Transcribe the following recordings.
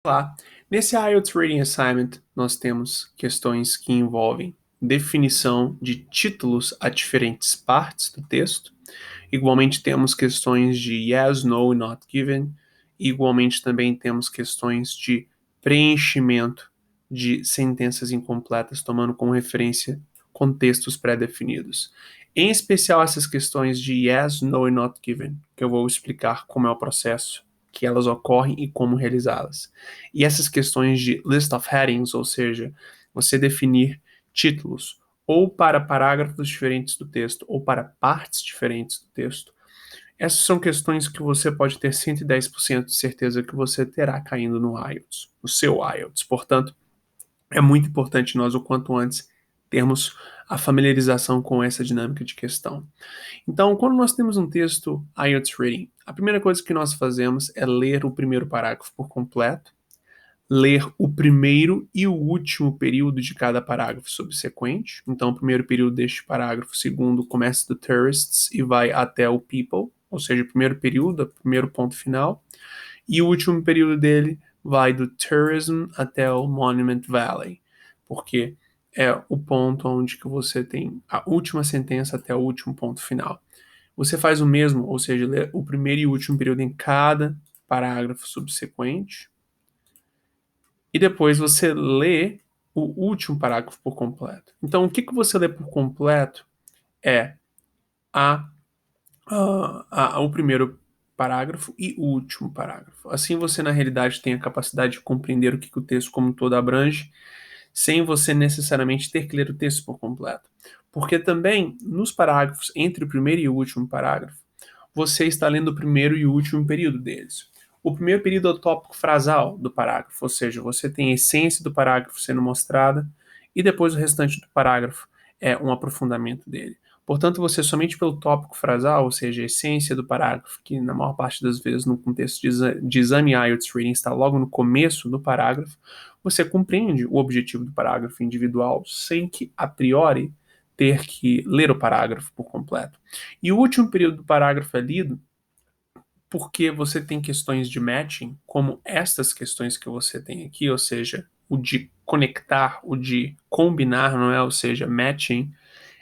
Olá, nesse IELTS Reading Assignment nós temos questões que envolvem definição de títulos a diferentes partes do texto. Igualmente temos questões de yes, no e not given. Igualmente também temos questões de preenchimento de sentenças incompletas, tomando como referência contextos pré-definidos. Em especial essas questões de yes, no e not given, que eu vou explicar como é o processo que elas ocorrem e como realizá-las. E essas questões de list of headings, ou seja, você definir títulos ou para parágrafos diferentes do texto ou para partes diferentes do texto, essas são questões que você pode ter 110% de certeza que você terá caindo no IELTS, no seu IELTS. Portanto, é muito importante nós, o quanto antes, termos a familiarização com essa dinâmica de questão. Então, quando nós temos um texto IELTS Reading, a primeira coisa que nós fazemos é ler o primeiro parágrafo por completo, ler o primeiro e o último período de cada parágrafo subsequente. Então, o primeiro período deste parágrafo, o segundo começa do tourists e vai até o people, ou seja, o primeiro período, o primeiro ponto final, e o último período dele vai do tourism até o Monument Valley, porque é o ponto onde que você tem a última sentença até o último ponto final. Você faz o mesmo, ou seja, lê o primeiro e o último período em cada parágrafo subsequente, e depois você lê o último parágrafo por completo. Então, o que você lê por completo é o primeiro parágrafo e o último parágrafo. Assim você, na realidade, tem a capacidade de compreender o que o texto como um todo abrange, sem você necessariamente ter que ler o texto por completo. Porque também, nos parágrafos entre o primeiro e o último parágrafo, você está lendo o primeiro e o último período deles. O primeiro período é o tópico frasal do parágrafo, ou seja, você tem a essência do parágrafo sendo mostrada e depois o restante do parágrafo é um aprofundamento dele. Portanto, você somente pelo tópico frasal, ou seja, a essência do parágrafo, que na maior parte das vezes no contexto de exame IELTS Reading está logo no começo do parágrafo, você compreende o objetivo do parágrafo individual sem que, a priori, ter que ler o parágrafo por completo. E o último período do parágrafo é lido porque você tem questões de matching, como estas questões que você tem aqui, ou seja, o de conectar, o de combinar, não é? Ou seja, matching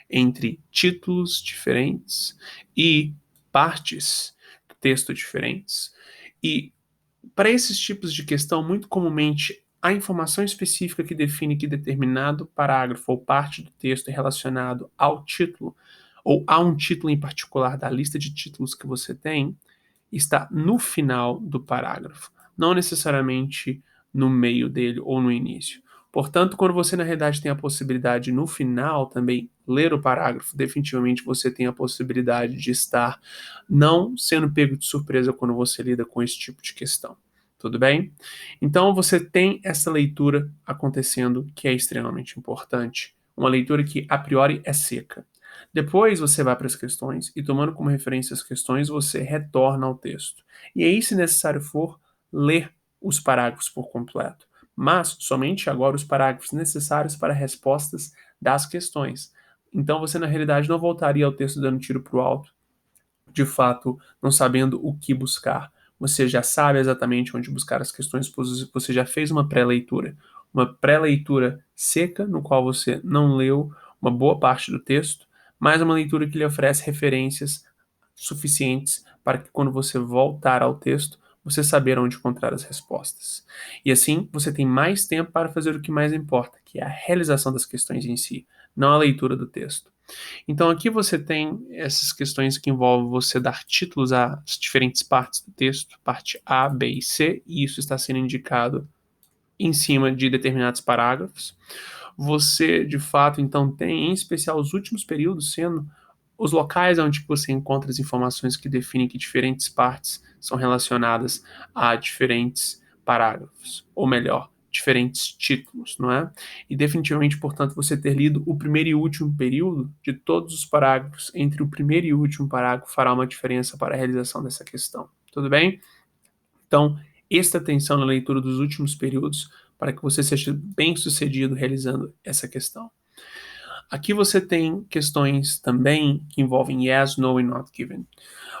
entre títulos diferentes e partes do texto diferentes. E para esses tipos de questão, muito comumente a informação específica que define que determinado parágrafo ou parte do texto é relacionado ao título, ou a um título em particular da lista de títulos que você tem, está no final do parágrafo, não necessariamente no meio dele ou no início. Portanto, quando você na realidade tem a possibilidade no final também ler o parágrafo, definitivamente você tem a possibilidade de estar não sendo pego de surpresa quando você lida com esse tipo de questão. Tudo bem? Então você tem essa leitura acontecendo que é extremamente importante. Uma leitura que a priori é seca. Depois você vai para as questões e, tomando como referência as questões, você retorna ao texto. E aí, se necessário for, ler os parágrafos por completo. Mas somente agora os parágrafos necessários para respostas das questões. Então você, na realidade, não voltaria ao texto dando tiro para o alto, de fato, não sabendo o que buscar. Você já sabe exatamente onde buscar as questões, pois você já fez uma pré-leitura seca, no qual você não leu uma boa parte do texto, mas uma leitura que lhe oferece referências suficientes para que quando você voltar ao texto, você saber onde encontrar as respostas. E assim, você tem mais tempo para fazer o que mais importa, que é a realização das questões em si, não a leitura do texto. Então aqui você tem essas questões que envolvem você dar títulos às diferentes partes do texto, parte A, B e C, e isso está sendo indicado em cima de determinados parágrafos. Você, de fato, então tem em especial os últimos períodos sendo os locais onde você encontra as informações que definem que diferentes partes são relacionadas a diferentes parágrafos, ou melhor, diferentes títulos, não é? E definitivamente, portanto, você ter lido o primeiro e último período de todos os parágrafos entre o primeiro e o último parágrafo fará uma diferença para a realização dessa questão. Tudo bem? Então, esta atenção na leitura dos últimos períodos para que você seja bem sucedido realizando essa questão. Aqui você tem questões também que envolvem yes, no e not given.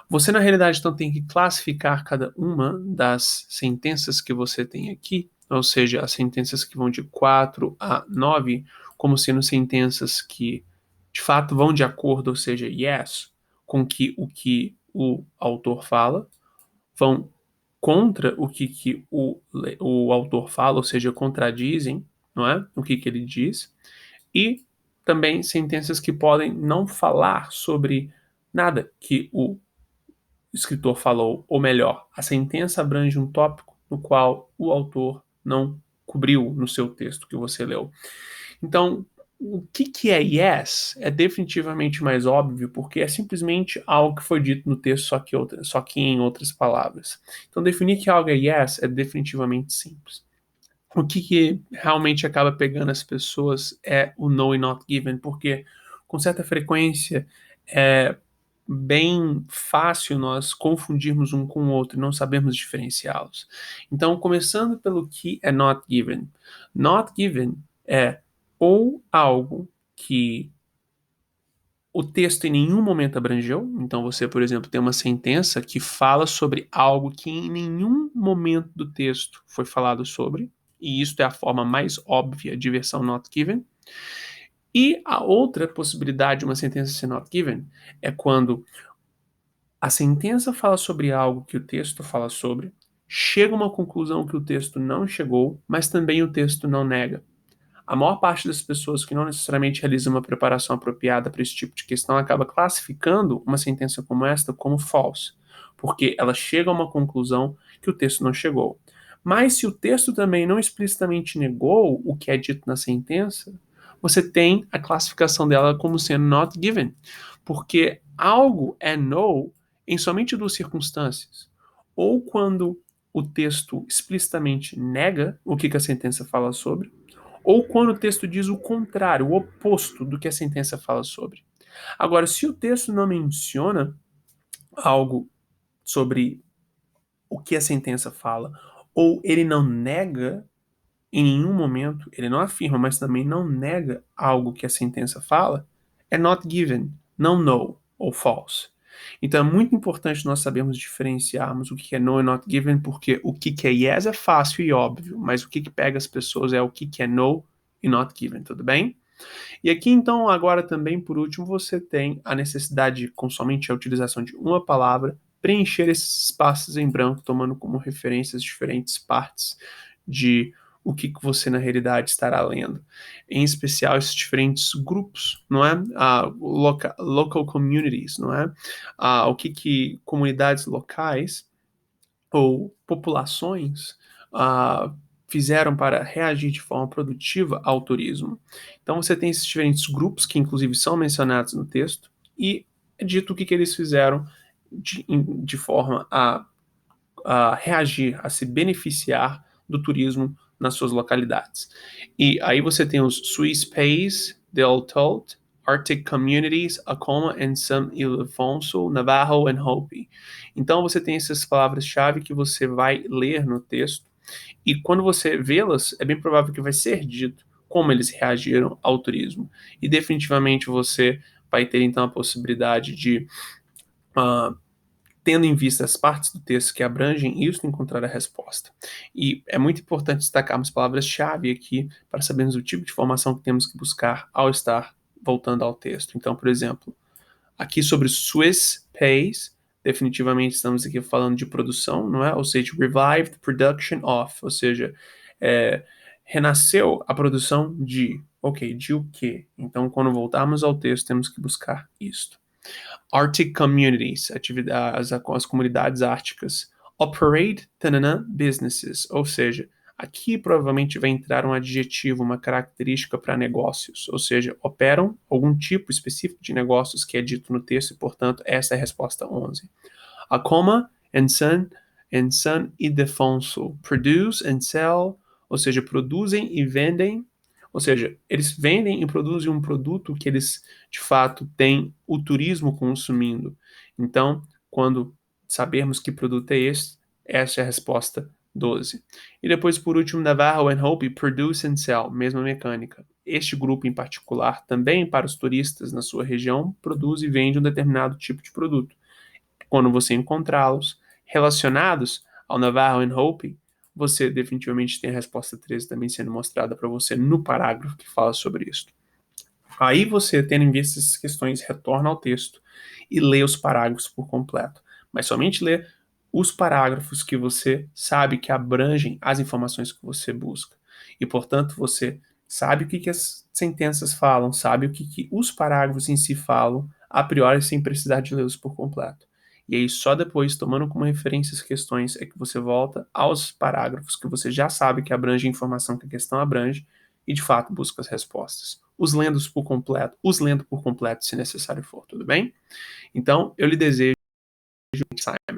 Você, na realidade, então tem que classificar cada uma das sentenças que você tem aqui ou seja, as sentenças que vão de 4 a 9, como sendo sentenças que de fato vão de acordo, ou seja, yes, com o que o autor fala, vão contra o autor fala, ou seja, contradizem, não é? O que ele diz, e também sentenças que podem não falar sobre nada que o escritor falou, ou melhor, a sentença abrange um tópico no qual o autor não cobriu no seu texto que você leu. Então, o que é yes é definitivamente mais óbvio, porque é simplesmente algo que foi dito no texto, só que em outras palavras. Então, definir que algo é yes é definitivamente simples. O que realmente acaba pegando as pessoas é o no e not given, porque com certa frequência é bem fácil nós confundirmos um com o outro e não sabermos diferenciá-los. Então, começando pelo que é not given. Not given é ou algo que o texto em nenhum momento abrangeu. Então, você, por exemplo, tem uma sentença que fala sobre algo que em nenhum momento do texto foi falado sobre, e isso é a forma mais óbvia de versão not given. E a outra possibilidade de uma sentença ser not given é quando a sentença fala sobre algo que o texto fala sobre, chega a uma conclusão que o texto não chegou, mas também o texto não nega. A maior parte das pessoas que não necessariamente realizam uma preparação apropriada para esse tipo de questão acaba classificando uma sentença como esta como false, porque ela chega a uma conclusão que o texto não chegou. Mas se o texto também não explicitamente negou o que é dito na sentença, você tem a classificação dela como sendo not given, porque algo é no em somente duas circunstâncias. Ou quando o texto explicitamente nega o que a sentença fala sobre, ou quando o texto diz o contrário, o oposto do que a sentença fala sobre. Agora, se o texto não menciona algo sobre o que a sentença fala, ou ele não nega em nenhum momento, ele não afirma, mas também não nega algo que a sentença fala, é not given, não no ou false. Então é muito importante nós sabermos diferenciarmos o que é no e not given, porque o que é yes é fácil e óbvio, mas o que pega as pessoas é o que é no e not given, tudo bem? E aqui então, agora também, por último, você tem a necessidade de, com somente a utilização de uma palavra, preencher esses espaços em branco, tomando como referência as diferentes partes de o que você na realidade estará lendo. Em especial esses diferentes grupos, não é? Local communities, não é? O que comunidades locais ou populações ah, fizeram para reagir de forma produtiva ao turismo. Então você tem esses diferentes grupos que inclusive são mencionados no texto e é dito o que eles fizeram de forma a reagir, a se beneficiar do turismo nas suas localidades. E aí você tem os Swiss Pays, Del Tote, Arctic Communities, Acoma and San Ildefonso, Navajo and Hopi. Então você tem essas palavras-chave que você vai ler no texto e quando você vê-las, é bem provável que vai ser dito como eles reagiram ao turismo. E definitivamente você vai ter então a possibilidade de uh, tendo em vista as partes do texto que abrangem isso, encontrar a resposta. E é muito importante destacarmos palavras-chave aqui para sabermos o tipo de informação que temos que buscar ao estar voltando ao texto. Então, por exemplo, aqui sobre Swiss Pays, definitivamente estamos aqui falando de produção, não é? Ou seja, revived production of, ou seja, renasceu a produção de, ok, de o quê? Então, quando voltarmos ao texto, temos que buscar isto. Arctic Communities, as comunidades árticas. Operate tanana, businesses, ou seja, aqui provavelmente vai entrar um adjetivo, uma característica para negócios, ou seja, operam algum tipo específico de negócios que é dito no texto e, portanto, essa é a resposta 11. Acoma and San Ildefonso, produce and sell, ou seja, produzem e vendem, ou seja, eles vendem e produzem um produto que eles, de fato, têm o turismo consumindo. Então, quando sabermos que produto é esse, essa é a resposta 12. E depois, por último, Navarro and Hopi, produce and sell, mesma mecânica. Este grupo em particular, também para os turistas na sua região, produz e vende um determinado tipo de produto. Quando você encontrá-los relacionados ao Navarro and Hopi, você definitivamente tem a resposta 13 também sendo mostrada para você no parágrafo que fala sobre isso. Aí você, tendo em vista essas questões, retorna ao texto e lê os parágrafos por completo. Mas somente lê os parágrafos que você sabe que abrangem as informações que você busca. E, portanto, você sabe o que as sentenças falam, sabe o que os parágrafos em si falam, a priori, sem precisar de lê-los por completo. E aí, só depois, tomando como referência as questões, é que você volta aos parágrafos que você já sabe que abrange a informação que a questão abrange e, de fato, busca as respostas. Os lendo por completo, se necessário for, tudo bem? Então, eu lhe desejo, Simon,